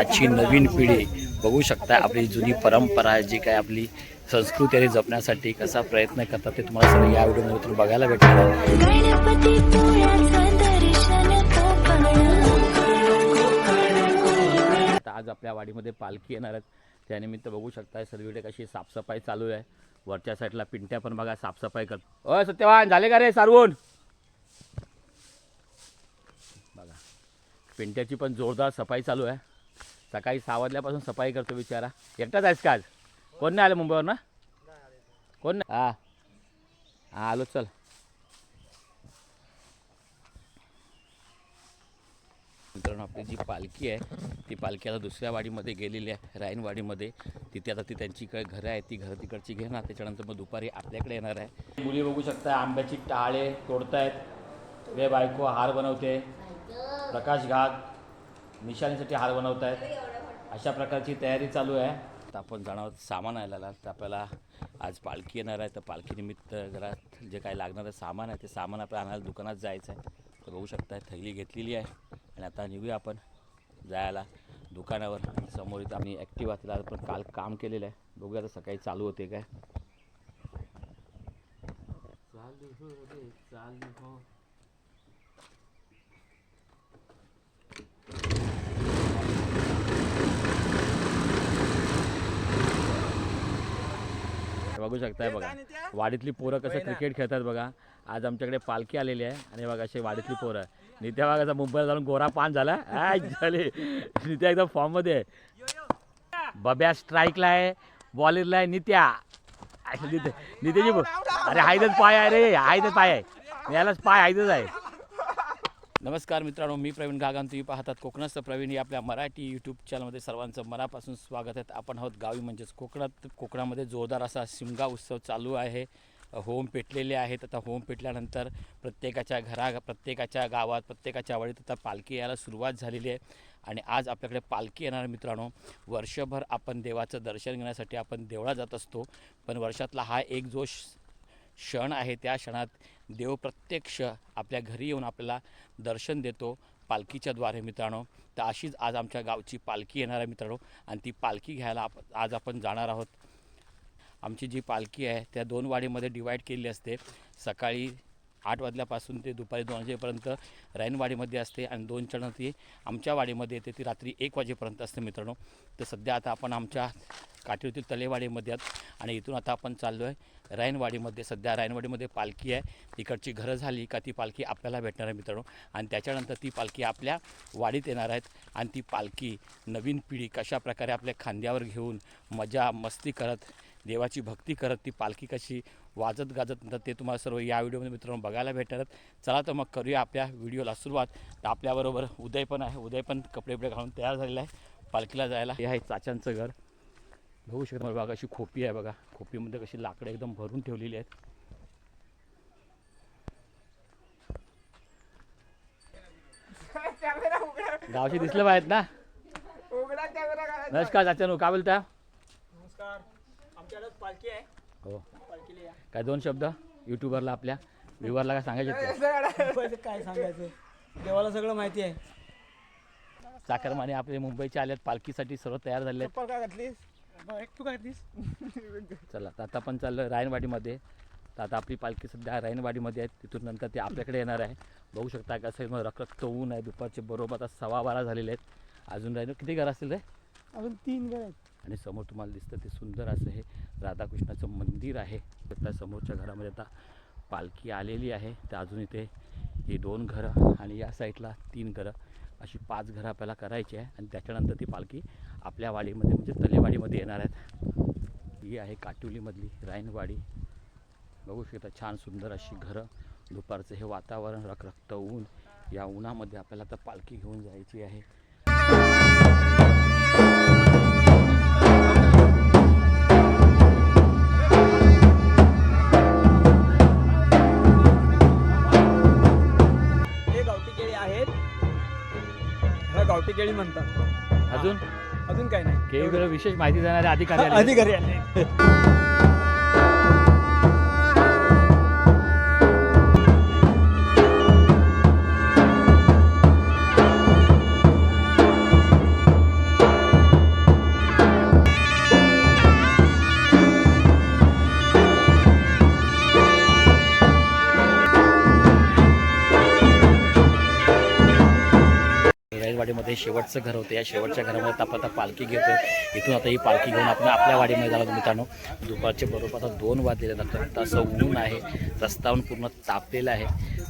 आताची नवीन पिढी बघू शकता आपली जुनी परंपरा जी काय आपली संस्कृती आहे जपण्यासाठी कसा प्रयत्न करतात ते तुम्हाला सर्व या व्हिडिओमध्ये तुम्ही बघायला भेटणार आता आज आपल्या वाडीमध्ये पालखी येणार आहेत त्यानिमित्त बघू शकता सर्वीकडे कशी साफसफाई चालू आहे। वरच्या साईडला पिंट्या पण बघा साफसफाई करतो। ओय सत्यवान झाले का रे सारवून बघा पिंट्याची पण जोरदार सफाई चालू आहे। सकाळी 6 वाजल्यापासून सफाई करतो बिचारा। एकटाच आहेस का आज? कोण नाही आलं मुंबईवर ना? कोण नाही? हां हां आलो चल। मित्रांनो आपली जी पालखी आहे ती पालखी आता दुसऱ्या वाडीमध्ये गेलेली आहे रायनवाडीमध्ये। तिथे आता ती त्यांची काय घरं आहे ती घरं तिकडची घेणार त्याच्यानंतर मग दुपारी आपल्याकडे येणार आहे। मुली बघू शकता आंब्याची टाळे तोडतायत। वे बायको हार बनवते। प्रकाश घात निशाणीसाठी हार बनवत आहेत। अशा प्रकारची तयारी चालू आहे। आता आपण जाणार आहोत सामान आणायला। तर आपल्याला आज पालखी येणार आहे तर पालखीनिमित्त घरात जे काय लागणारं सामान आहे ते सामान आपल्याला आणायला दुकानात जायचं आहे। तर बघू शकता थैली घेतलेली आहे आणि आता निघूया आपण जायला दुकानावर। समोर इथं आम्ही ॲक्टिव्हा तिला पण काल काम केलेलं आहे। बघूया आता सकाळी चालू होते काय। चालू हो रे चालू हो। बघू शकताय बघा वाडीतली पोरं कसं क्रिकेट खेळतात बघा। आज आमच्याकडे पालखी आलेली आहे आणि बघा अशी वाडीतली पोरं। नित्या बघा कसा मुंबईला जाऊन गोरा पान झाला झाले। नित्या एकदम फॉर्ममध्ये आहे। बब्या स्ट्राईकला आहे बॉलिंगला आहे नित्या। नित्याची अरे हायदच पाय आहे रे हायदच पाय आहे यालाच पाय हायदच आहे। नमस्कार मित्रांनो मी प्रवीण घागाम तुम्ही पाहतात कोकणस्थ प्रवीण या आपल्या मराठी यूट्यूब चॅनलमध्ये सर्वांचं मनापासून स्वागत आहे। आपण आहोत गावी म्हणजेच कोकणामध्ये जोरदार असा शिमगा उत्सव चालू आहे। होम पेटलेले आहेत। आता होम पेटल्यानंतर प्रत्येकाच्या गावात प्रत्येकाच्या वाडीत आता पालखी यायला सुरुवात झालेली आहे आणि आज आपल्याकडे पालखी येणार मित्रांनो। वर्षभर आपण देवाचं दर्शन घेण्यासाठी आपण देवळात जात असतो पण वर्षातला हा एक जो क्षण आहे त्या क्षणात देव प्रत्यक्ष आपल्या घरी येऊन आपल्याला दर्शन देतो पालखीच्या द्वारे मित्रांनो। तर अशीच आज आमच्या गावची पालखी येणार आहे मित्रांनो आणि ती पालखी घ्यायला आज आपण जाणार आहोत। आमची जी पालखी आहे त्या 2 वाडीमध्ये डिवाईड केलेली असते। सकाळी 8 वाजल्यापासून ते दुपारी 2 वाजेपर्यंत रायनवाडीमध्ये असते आणि 2च्या ती आमच्या वाडीमध्ये येते ती रात्री 1 वाजेपर्यंत असते मित्रांनो। तर सध्या आता आपण आमच्या काठीवरती तलेवाडीमध्ये आहोत आणि इथून आता आपण चाललो आहे रायनवाडीमध्ये। सध्या रायनवाडीमध्ये पालखी आहे। तिकडची घरं झाली का ती पालखी आपल्याला भेटणार आहे मित्रांनो आणि त्याच्यानंतर ती पालखी आपल्या वाडीत येणार आहेत आणि ती पालखी नवीन पिढी कशाप्रकारे आपल्या खांद्यावर घेऊन मजा मस्ती करत देवाची भक्ती करत ती पालखी कशी वाजत गाजत नंतर ते तुम्हाला सर्व या व्हिडिओमध्ये मित्रांनो बघायला भेटणार। चला तर मग करूया आपल्या व्हिडिओला सुरुवात। तर आपल्याबरोबर उदय पण आहे। उदय पण कपडे घालून तयार झालेला आहे पालखीला जायला। हे आहे चाच्यांचं घर बघू शकता बघा अशी खोपी आहे बघा। खोपीमध्ये कशी लाकडं एकदम भरून ठेवलेली आहेत। गावशी दिसलं पाहिजेत ना। नमस्कार चाच्यानो काय बोलता? नमस्कार आमच्याकडे पालखी आहे हो पालखीला या। काय 2 शब्द यूट्यूबरला आपल्या व्ह्यूवरला काय सांगायचे? काय सांगायचं देवाला सगळं माहिती आहे। चाकरमाने आपले मुंबईचे आलेत पालखीसाठी सर्व तयार झाले आहेत। काय घातलीस तू काय घातलीस? चला तर आता आपण चाललो रायनवाडीमध्ये। तर आता आपली पालखी सध्या रायनवाडीमध्ये आहे तिथून नंतर ते आपल्याकडे येणार आहे। बघू शकता कसं मग रखरख ऊन आहे दुपारचे बरोबर आता 12:15 झालेले आहेत। अजून रायनो किती घर असतील रे? अजून 3 घर आहेत आणि समोर तुम्हाला दिसतं ते सुंदर असं हे राधाकृष्णाचं मंदिर आहे। त्या समोरच्या घरामध्ये आता पालखी आलेली आहे। तर अजून इथे ही 2 घरं आणि या साईडला 3 घरं अशी 5 घरं आपल्याला करायची आहे आणि त्याच्यानंतर ती पालखी आपल्या वाडीमध्ये म्हणजे तलेवाडीमध्ये येणार आहेत। ही आहे काटिवलीमधली रायनवाडी। बघू शकता छान सुंदर अशी घरं दुपारचं हे वातावरण रखरखतं ऊन या उन्हामध्ये आपल्याला आता पालखी घेऊन जायची आहे। हे गावठी केळी आहेत ह्या गावठी केळी म्हणतात। अजून काय नाही केळीकडे विशेष माहिती देणारे अधिकारी आले। वाडीमध्ये शेवटचं घर होतं. या शेवटच्या घरामध्ये आपण आता पालखी घेतो. इथून आता ही पालखी घेऊन आपण आपल्या वाडीमध्ये झालो मित्रांनो. दुपारचे बरोबर आता 2 वाजलेले आहेत. तसं ऊन आहे, रस्त्यावरून पूर्ण तापलेला आहे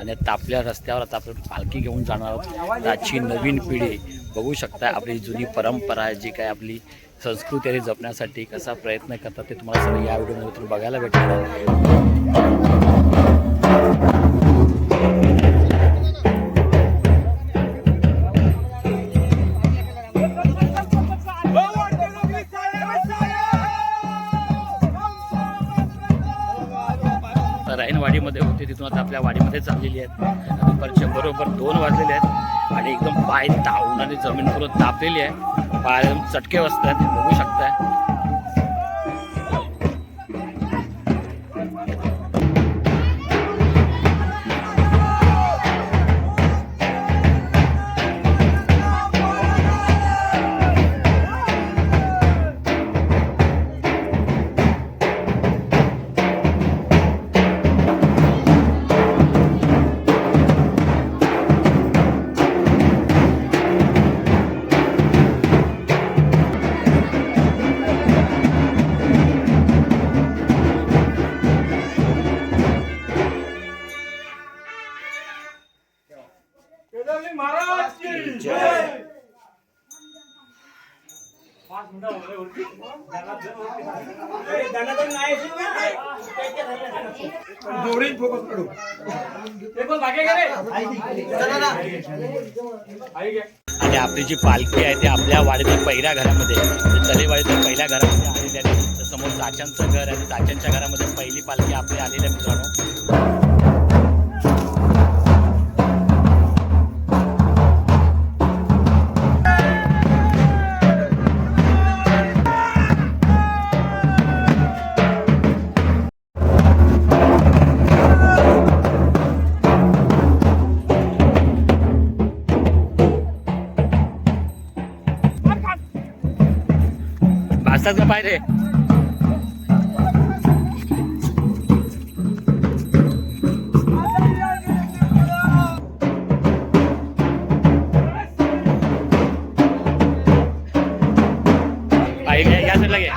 आणि तापल्या रस्त्यावर आता आपण पालखी घेऊन जाणार आहोत. आजची नवीन पिढी बघू शकता आपली जुनी परंपरा जी काय आपली संस्कृती आहे जपण्यासाठी कसा प्रयत्न करतात ते तुम्हाला सगळं या व्हिडिओमध्ये तुम्ही बघायला भेटणार. राईनवाडीमध्ये होते तिथून आता आपल्या वाडीमध्ये चाललेली आहेत. दुपारच्या बरोबर 2 वाजलेले आहेत आणि एकदम पाय तावून आणि जमीन पूर्ण तापलेली आहे. पाय एकदम चटके बसतात बघू शकताय. आणि आपली जी पालखी आहे ती आपल्या वाडीच्या पहिल्या घरामध्ये तलेवाडीच्या पहिल्या घरामध्ये आलेली आहे. तर समोर चाच्यांचं घर आहे. चाच्यांच्या घरामध्ये पहिली पालखी आपली आलेली आहे मित्रांनो. भाजतात का पाय रे? या साईडला घे.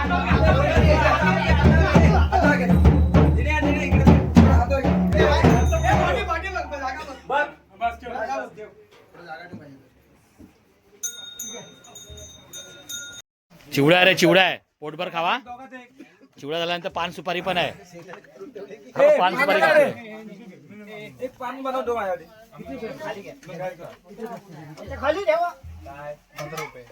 चिवडा रे चिवडा आहे. पोटभर खावा. चिवडा झाल्यानंतर पान सुपारी पण आहे. पान सुपारी एक पान बनवतो खाली ठेवा. 15 रुपये.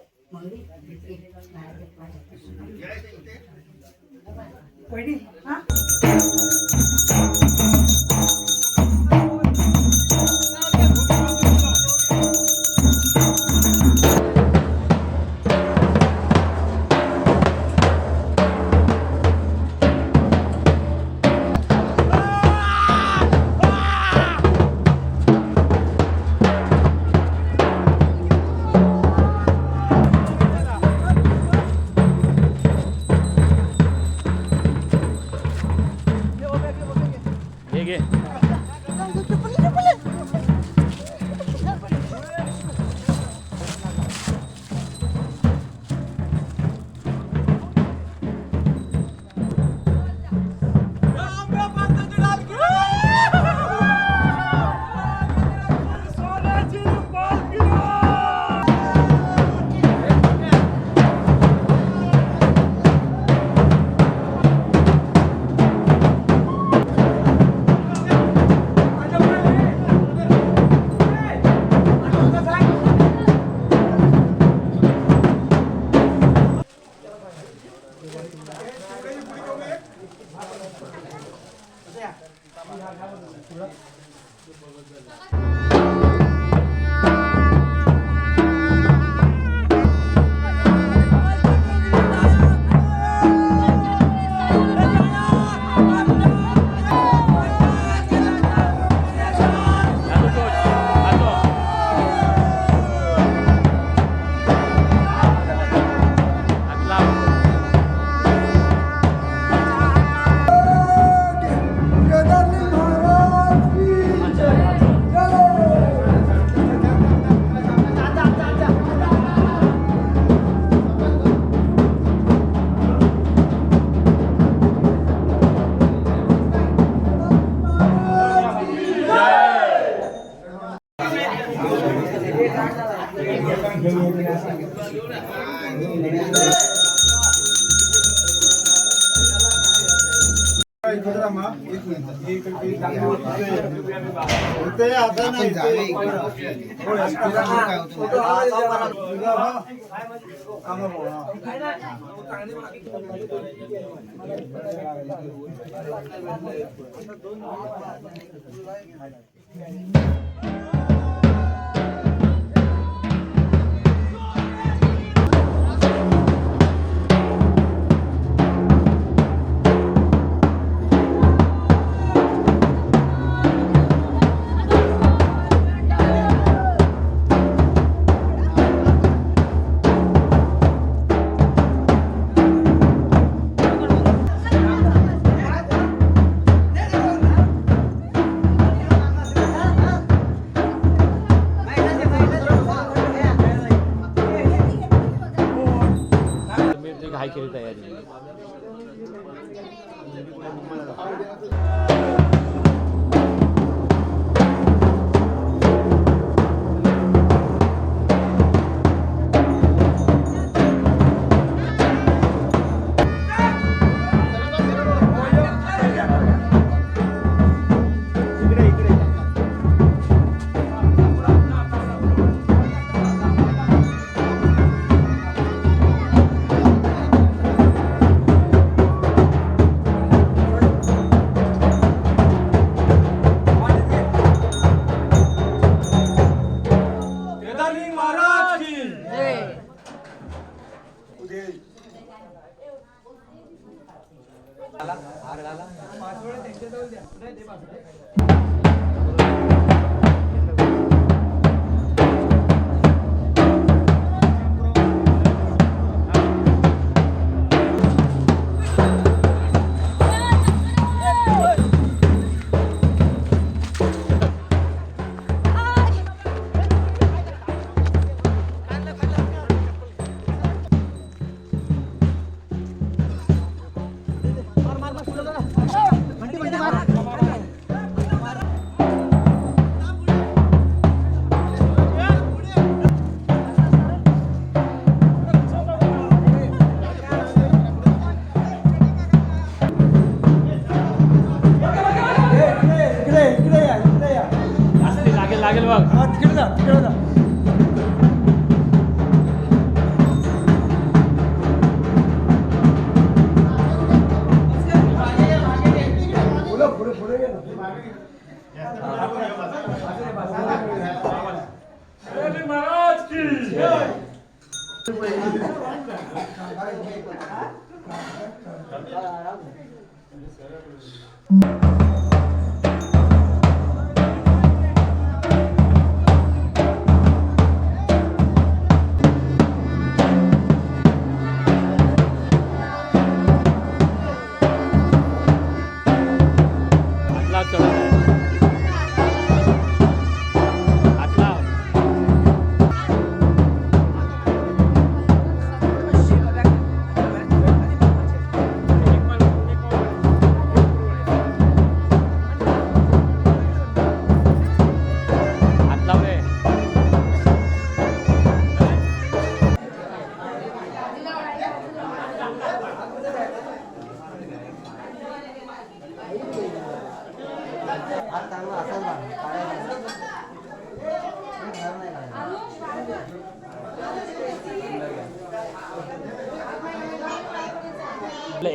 मी घाई केली तयारी. लागेल बघ. तिकडे जा तिकडे जा.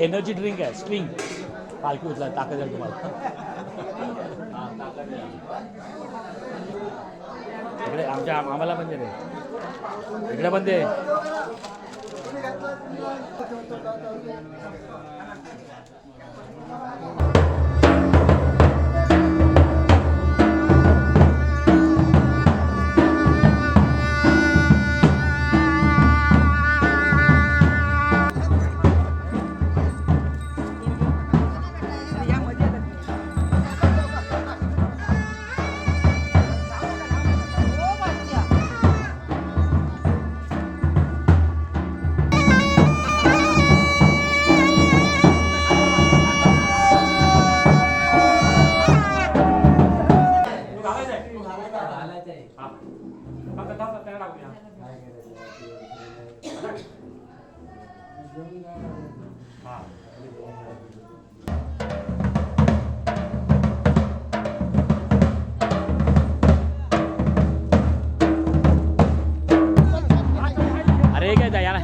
एनर्जी ड्रिंक आहे स्ट्रिंग पालखी उचला ताकद आहे तुम्हाला. इकडे आमच्या आम्हाला पण दे रे इकडे पण दे. अरे काय जा यार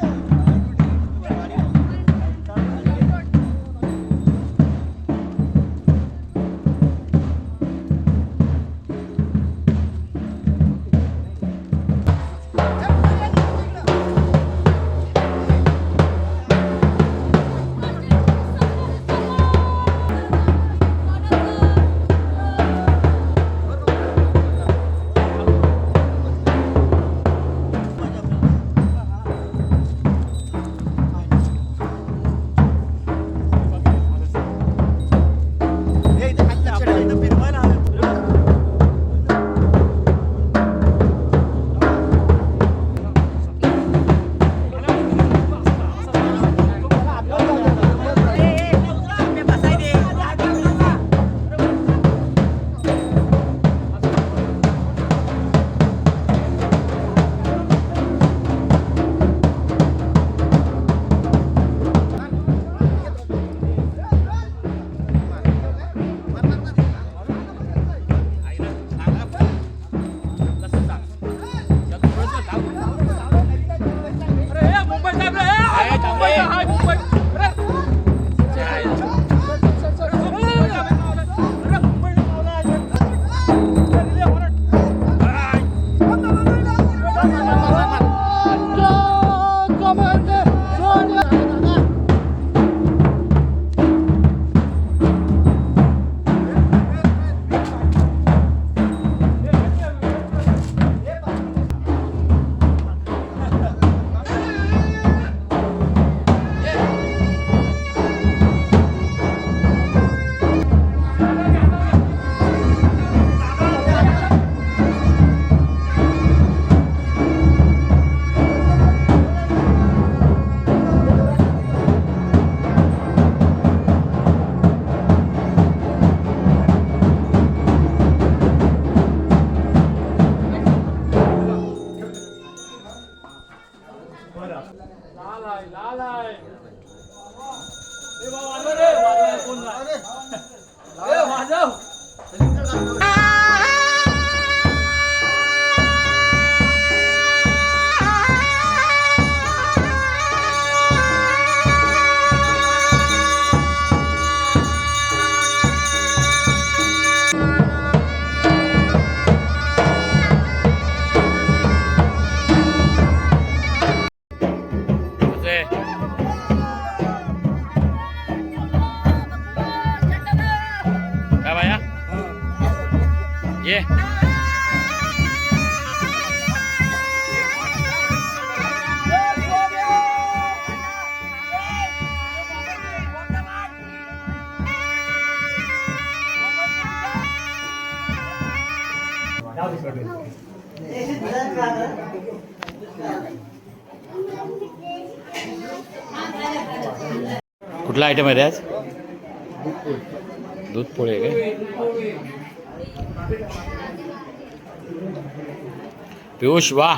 काय बाया ये कुठला आयटम आहे रे आज दूध पोळे काय पियुष वा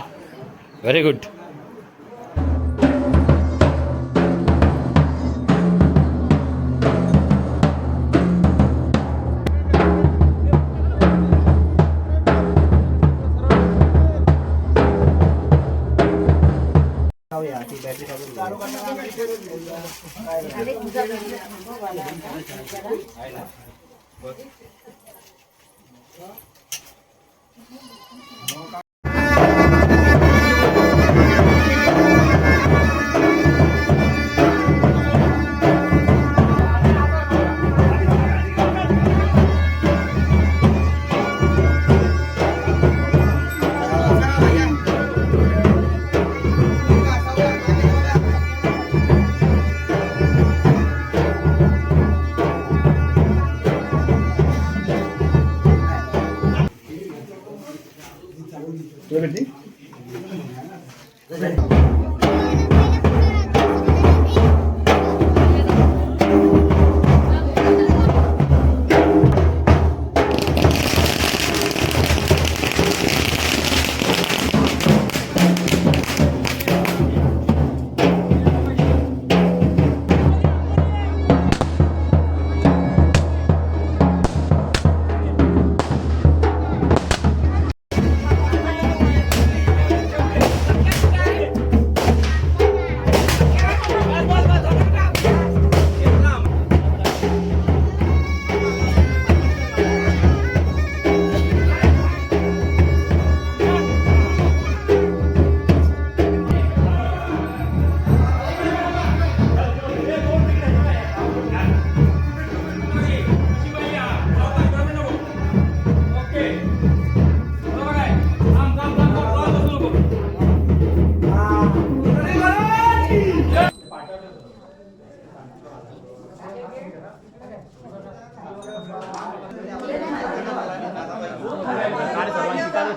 व्हेरी गुड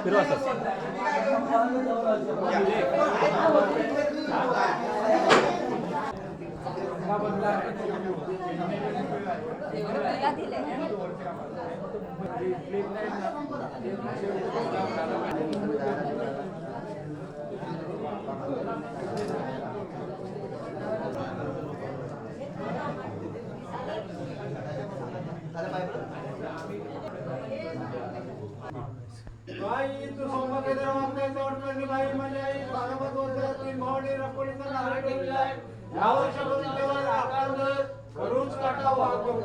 फिरवा सर. बाई तू सोमवार मागताय तोडकरणी बाई म्हणजे आई 12 वर्षाची भावडी रपोडीचा नारळ ठेवलाय या वर्षापासून तेव्हा आकार करूच काटा वागतो.